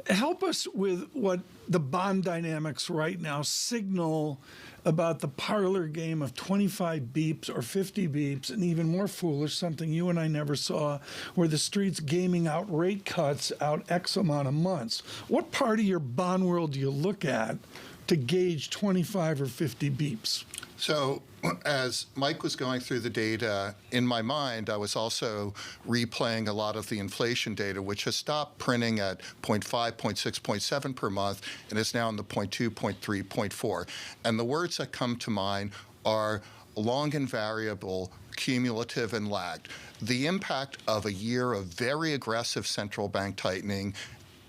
Help us with what the bond dynamics right now signal about the parlor game of 25 beeps or 50 beeps, and even more foolish, something you and I never saw, where the street's gaming out rate cuts out X amount of months. What part of your bond world do you look at to gauge 25 or 50 beeps? So as Mike was going through the data, in my mind, I was also replaying a lot of the inflation data, which has stopped printing at 0.5, 0.6, 0.7 per month, and is now in the 0.2, 0.3, 0.4. And the words that come to mind are long and variable, cumulative, and lagged. The impact of a year of very aggressive central bank tightening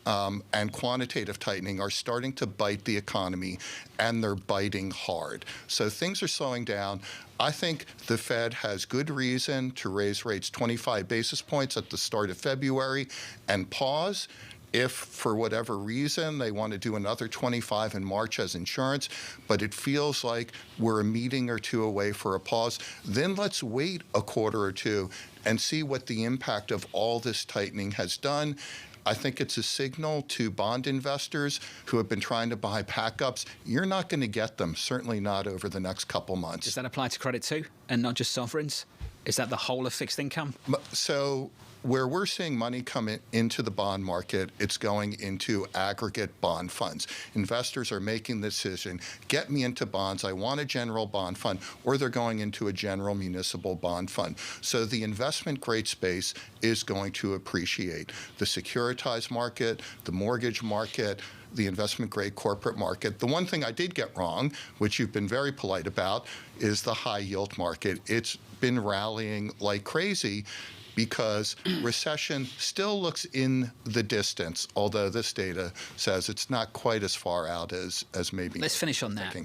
and quantitative tightening are starting to bite the economy, and they're biting hard. So things are slowing down. I think the Fed has good reason to raise rates 25 basis points at the start of February and pause. If, for whatever reason, they want to do another 25 in March as insurance, but it feels like we're a meeting or two away for a pause, then let's wait a quarter or two and see what the impact of all this tightening has done. I think it's a signal to bond investors who have been trying to buy backups. You're not going to get them, certainly not over the next couple months. Does that apply to credit too, and not just sovereigns? Is that the whole of fixed income? So where we're seeing money come into the bond market, it's going into aggregate bond funds. Investors are making the decision, get me into bonds, I want a general bond fund, or they're going into a general municipal bond fund. So the investment grade space is going to appreciate. The securitized market, the mortgage market, the investment grade corporate market. The one thing I did get wrong, which you've been very polite about, is the high yield market. It's been rallying like crazy because recession still looks in the distance, although this data says it's not quite as far out as maybe. Let's finish on that.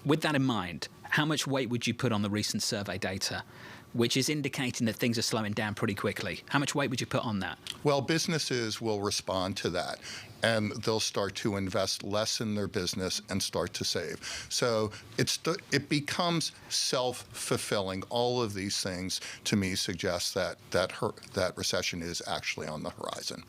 With that in mind, how much weight would you put on the recent survey data, which is indicating that things are slowing down pretty quickly? How much weight would you put on that? Well, businesses will respond to that, and they'll start to invest less in their business and start to save. So it becomes self-fulfilling. All of these things, to me, suggest that recession is actually on the horizon.